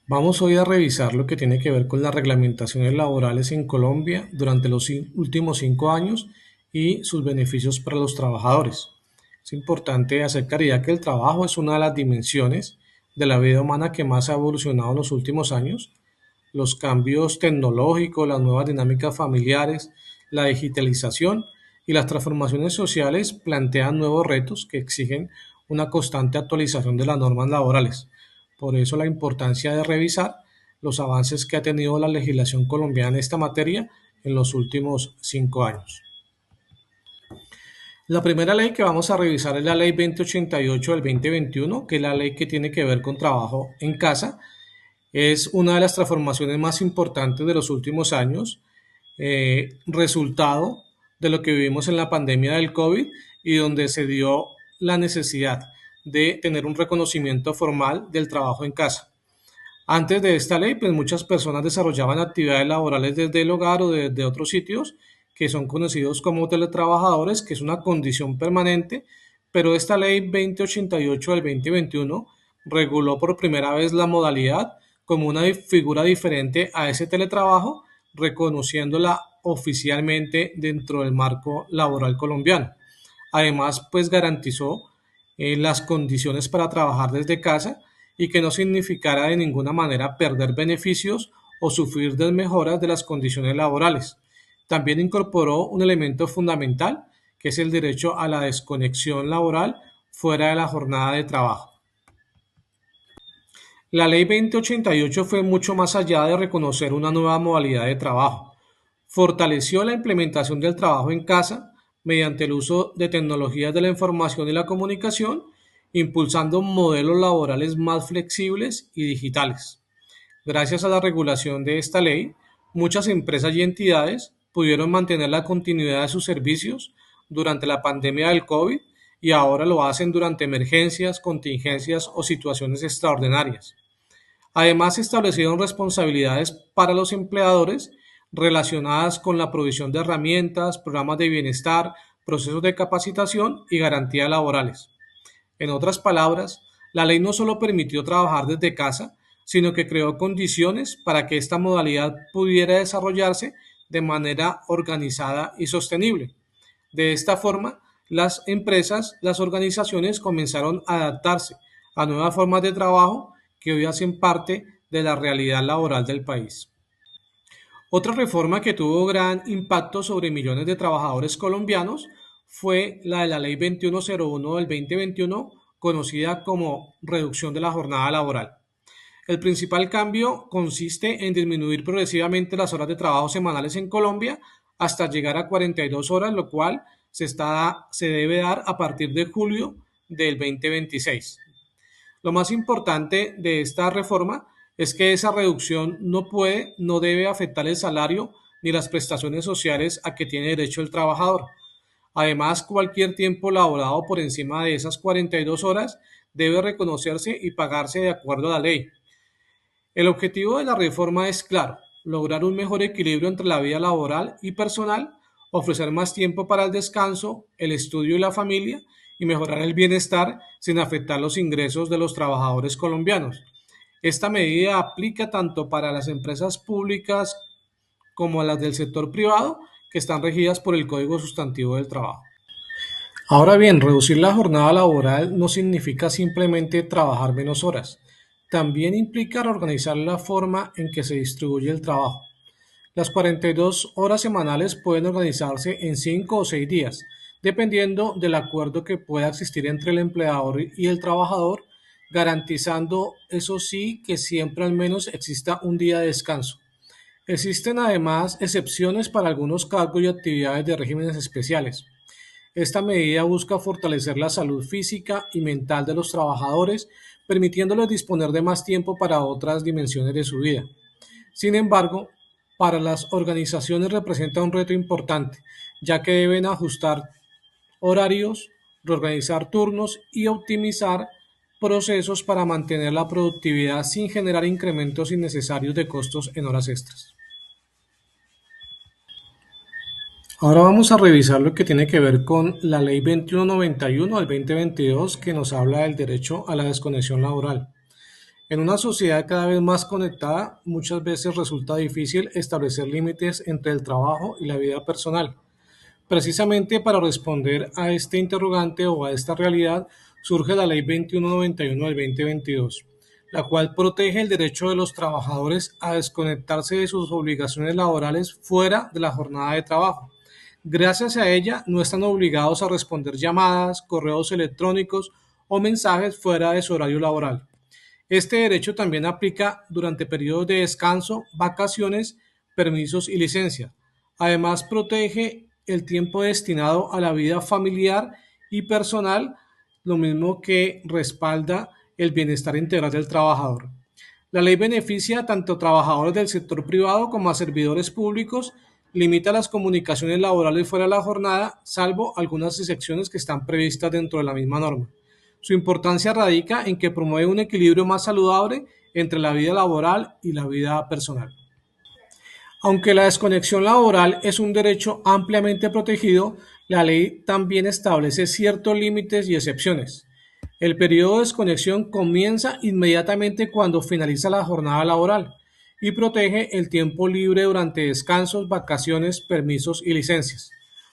Vamos hoy a revisar lo que tiene que ver con las reglamentaciones laborales en Colombia durante los últimos 5 años y sus beneficios para los trabajadores. Es importante hacer claridad que el trabajo es una de las dimensiones de la vida humana que más ha evolucionado en los últimos años. Los cambios tecnológicos, las nuevas dinámicas familiares, la digitalización y las transformaciones sociales plantean nuevos retos que exigen una constante actualización de las normas laborales. Por eso la importancia de revisar los avances que ha tenido la legislación colombiana en esta materia en los últimos 5 años. La primera ley que vamos a revisar es la ley 2088 del 2021, que es la ley que tiene que ver con trabajo en casa. Es una de las transformaciones más importantes de los últimos años, resultado de lo que vivimos en la pandemia del COVID y donde se dio la necesidad de tener un reconocimiento formal del trabajo en casa. Antes de esta ley, pues muchas personas desarrollaban actividades laborales desde el hogar o desde otros sitios que son conocidos como teletrabajadores, que es una condición permanente, pero esta ley 2088 del 2021 reguló por primera vez la modalidad como una figura diferente a ese teletrabajo, reconociéndola oficialmente dentro del marco laboral colombiano. Además, pues garantizó las condiciones para trabajar desde casa y que no significara de ninguna manera perder beneficios o sufrir desmejoras de las condiciones laborales. También incorporó un elemento fundamental, que es el derecho a la desconexión laboral fuera de la jornada de trabajo. La Ley 2088 fue mucho más allá de reconocer una nueva modalidad de trabajo. Fortaleció la implementación del trabajo en casa mediante el uso de tecnologías de la información y la comunicación, impulsando modelos laborales más flexibles y digitales. Gracias a la regulación de esta ley, muchas empresas y entidades pudieron mantener la continuidad de sus servicios durante la pandemia del COVID y ahora lo hacen durante emergencias, contingencias o situaciones extraordinarias. Además, se establecieron responsabilidades para los empleadores relacionadas con la provisión de herramientas, programas de bienestar, procesos de capacitación y garantías laborales. En otras palabras, la ley no solo permitió trabajar desde casa, sino que creó condiciones para que esta modalidad pudiera desarrollarse de manera organizada y sostenible. De esta forma, las empresas, las organizaciones comenzaron a adaptarse a nuevas formas de trabajo que hoy hacen parte de la realidad laboral del país. Otra reforma que tuvo gran impacto sobre millones de trabajadores colombianos fue la de la Ley 2101 del 2021, conocida como reducción de la jornada laboral. El principal cambio consiste en disminuir progresivamente las horas de trabajo semanales en Colombia hasta llegar a 42 horas, lo cual se debe dar a partir de julio del 2026. Lo más importante de esta reforma es que esa reducción no debe afectar el salario ni las prestaciones sociales a que tiene derecho el trabajador. Además, cualquier tiempo laborado por encima de esas 42 horas debe reconocerse y pagarse de acuerdo a la ley. El objetivo de la reforma es claro: lograr un mejor equilibrio entre la vida laboral y personal, ofrecer más tiempo para el descanso, el estudio y la familia, y mejorar el bienestar sin afectar los ingresos de los trabajadores colombianos. Esta medida aplica tanto para las empresas públicas como a las del sector privado, que están regidas por el Código Sustantivo del Trabajo. Ahora bien, reducir la jornada laboral no significa simplemente trabajar menos horas. También implica reorganizar la forma en que se distribuye el trabajo. Las 42 horas semanales pueden organizarse en 5 o 6 días, dependiendo del acuerdo que pueda existir entre el empleador y el trabajador, garantizando, eso sí, que siempre al menos exista un día de descanso. Existen además excepciones para algunos cargos y actividades de regímenes especiales. Esta medida busca fortalecer la salud física y mental de los trabajadores, permitiéndoles disponer de más tiempo para otras dimensiones de su vida. Sin embargo, para las organizaciones representa un reto importante, ya que deben ajustar horarios, reorganizar turnos y optimizar procesos para mantener la productividad sin generar incrementos innecesarios de costos en horas extras. Ahora vamos a revisar lo que tiene que ver con la Ley 2191 del 2022, que nos habla del derecho a la desconexión laboral. En una sociedad cada vez más conectada, muchas veces resulta difícil establecer límites entre el trabajo y la vida personal. Precisamente para responder a este interrogante o a esta realidad surge la Ley 2191 del 2022, la cual protege el derecho de los trabajadores a desconectarse de sus obligaciones laborales fuera de la jornada de trabajo. Gracias a ella no están obligados a responder llamadas, correos electrónicos o mensajes fuera de su horario laboral. Este derecho también aplica durante periodos de descanso, vacaciones, permisos y licencia. Además, protege el tiempo destinado a la vida familiar y personal, lo mismo que respalda el bienestar integral del trabajador. La ley beneficia tanto a trabajadores del sector privado como a servidores públicos, limita las comunicaciones laborales fuera de la jornada, salvo algunas excepciones que están previstas dentro de la misma norma. Su importancia radica en que promueve un equilibrio más saludable entre la vida laboral y la vida personal. Aunque la desconexión laboral es un derecho ampliamente protegido, la ley también establece ciertos límites y excepciones. El periodo de desconexión comienza inmediatamente cuando finaliza la jornada laboral y protege el tiempo libre durante descansos, vacaciones, permisos y licencias.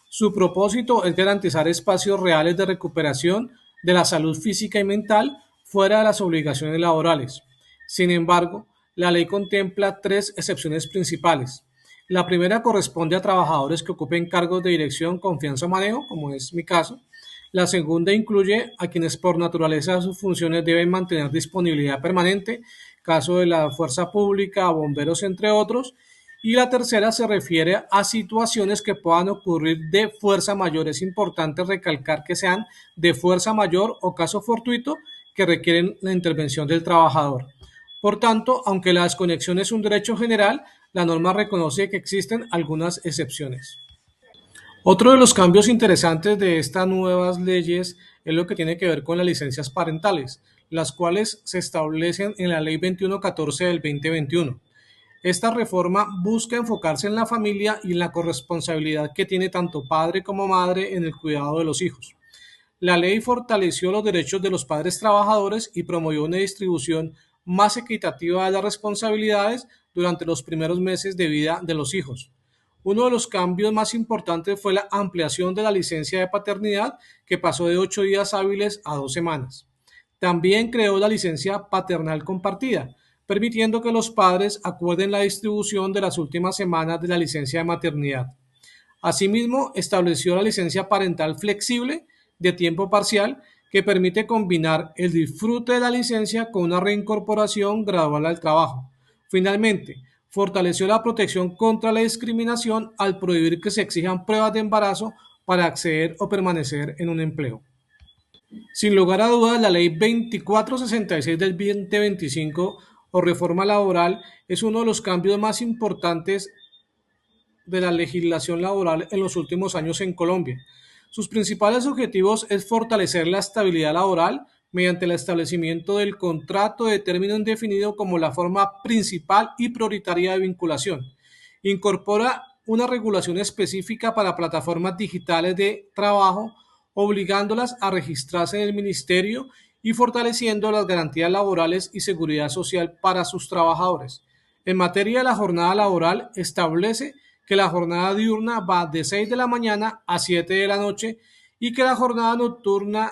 Su propósito es garantizar espacios reales de recuperación de la salud física y mental fuera de las obligaciones laborales. Sin embargo, la ley contempla tres excepciones principales. La primera corresponde a trabajadores que ocupen cargos de dirección, confianza o manejo, como es mi caso. La segunda incluye a quienes por naturaleza de sus funciones deben mantener disponibilidad permanente, caso de la fuerza pública, bomberos, entre otros. Y la tercera se refiere a situaciones que puedan ocurrir de fuerza mayor. Es importante recalcar que sean de fuerza mayor o caso fortuito que requieren la intervención del trabajador. Por tanto, aunque la desconexión es un derecho general, la norma reconoce que existen algunas excepciones. Otro de los cambios interesantes de estas nuevas leyes es lo que tiene que ver con las licencias parentales, las cuales se establecen en la Ley 2114 del 2021. Esta reforma busca enfocarse en la familia y en la corresponsabilidad que tiene tanto padre como madre en el cuidado de los hijos. La ley fortaleció los derechos de los padres trabajadores y promovió una distribución más equitativa de las responsabilidades durante los primeros meses de vida de los hijos. Uno de los cambios más importantes fue la ampliación de la licencia de paternidad, que pasó de 8 días hábiles a 2 semanas. También creó la licencia paternal compartida, permitiendo que los padres acuerden la distribución de las últimas semanas de la licencia de maternidad. Asimismo, estableció la licencia parental flexible de tiempo parcial, que permite combinar el disfrute de la licencia con una reincorporación gradual al trabajo. Finalmente, fortaleció la protección contra la discriminación al prohibir que se exijan pruebas de embarazo para acceder o permanecer en un empleo. Sin lugar a dudas, la Ley 2466 del 2025 o reforma laboral es uno de los cambios más importantes de la legislación laboral en los últimos años en Colombia. Sus principales objetivos es fortalecer la estabilidad laboral mediante el establecimiento del contrato de término indefinido como la forma principal y prioritaria de vinculación. Incorpora una regulación específica para plataformas digitales de trabajo, obligándolas a registrarse en el ministerio y fortaleciendo las garantías laborales y seguridad social para sus trabajadores. En materia de la jornada laboral, establece que la jornada diurna va de 6 de la mañana a 7 de la noche y que la jornada nocturna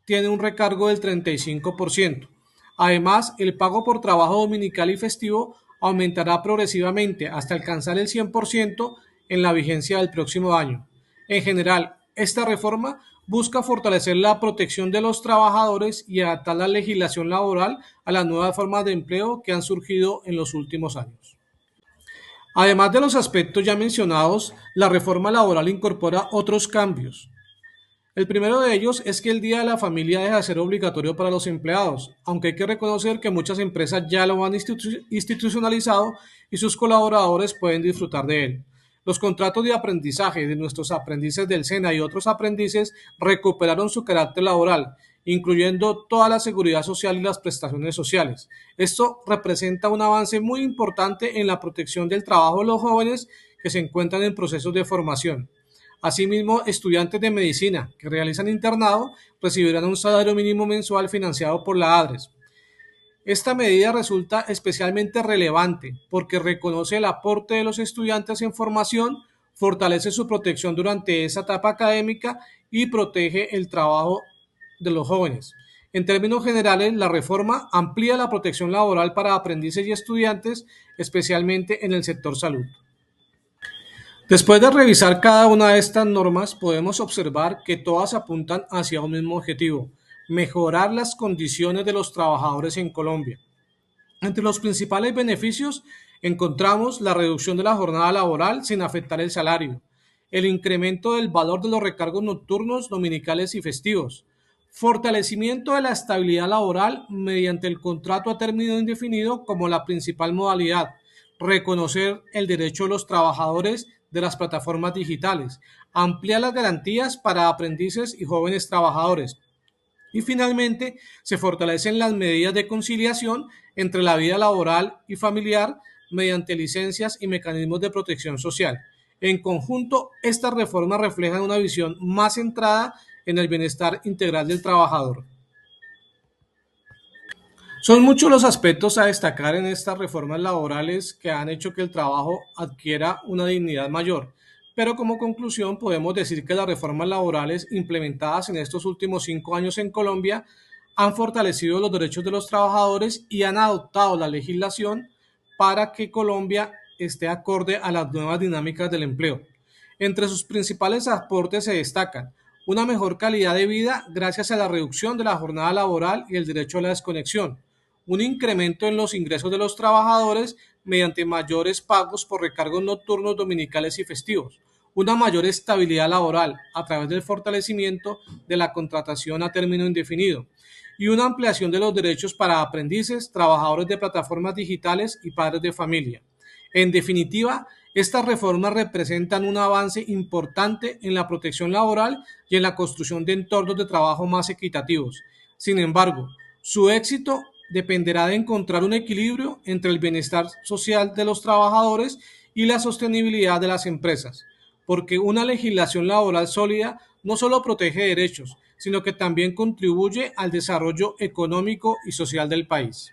tiene un recargo del 35%. Además, el pago por trabajo dominical y festivo aumentará progresivamente hasta alcanzar el 100% en la vigencia del próximo año. En general, esta reforma busca fortalecer la protección de los trabajadores y adaptar la legislación laboral a las nuevas formas de empleo que han surgido en los últimos años. Además de los aspectos ya mencionados, la reforma laboral incorpora otros cambios. El primero de ellos es que el Día de la Familia deja de ser obligatorio para los empleados, aunque hay que reconocer que muchas empresas ya lo han institucionalizado y sus colaboradores pueden disfrutar de él. Los contratos de aprendizaje de nuestros aprendices del SENA y otros aprendices recuperaron su carácter laboral, incluyendo toda la seguridad social y las prestaciones sociales. Esto representa un avance muy importante en la protección del trabajo de los jóvenes que se encuentran en procesos de formación. Asimismo, estudiantes de medicina que realizan internado recibirán un salario mínimo mensual financiado por la ADRES. Esta medida resulta especialmente relevante porque reconoce el aporte de los estudiantes en formación, fortalece su protección durante esa etapa académica y protege el trabajo de los jóvenes. En términos generales, la reforma amplía la protección laboral para aprendices y estudiantes, especialmente en el sector salud. Después de revisar cada una de estas normas, podemos observar que todas apuntan hacia un mismo objetivo: mejorar las condiciones de los trabajadores en Colombia. Entre los principales beneficios encontramos la reducción de la jornada laboral sin afectar el salario, el incremento del valor de los recargos nocturnos, dominicales y festivos, fortalecimiento de la estabilidad laboral mediante el contrato a término indefinido como la principal modalidad, reconocer el derecho de los trabajadores de las plataformas digitales, ampliar las garantías para aprendices y jóvenes trabajadores, y finalmente, se fortalecen las medidas de conciliación entre la vida laboral y familiar mediante licencias y mecanismos de protección social. En conjunto, estas reformas reflejan una visión más centrada en el bienestar integral del trabajador. Son muchos los aspectos a destacar en estas reformas laborales que han hecho que el trabajo adquiera una dignidad mayor, pero como conclusión podemos decir que las reformas laborales implementadas en estos últimos 5 años en Colombia han fortalecido los derechos de los trabajadores y han adoptado la legislación para que Colombia esté acorde a las nuevas dinámicas del empleo. Entre sus principales aportes se destacan una mejor calidad de vida gracias a la reducción de la jornada laboral y el derecho a la desconexión, un incremento en los ingresos de los trabajadores mediante mayores pagos por recargos nocturnos, dominicales y festivos, una mayor estabilidad laboral a través del fortalecimiento de la contratación a término indefinido y una ampliación de los derechos para aprendices, trabajadores de plataformas digitales y padres de familia. En definitiva, estas reformas representan un avance importante en la protección laboral y en la construcción de entornos de trabajo más equitativos. Sin embargo, su éxito dependerá de encontrar un equilibrio entre el bienestar social de los trabajadores y la sostenibilidad de las empresas, porque una legislación laboral sólida no solo protege derechos, sino que también contribuye al desarrollo económico y social del país.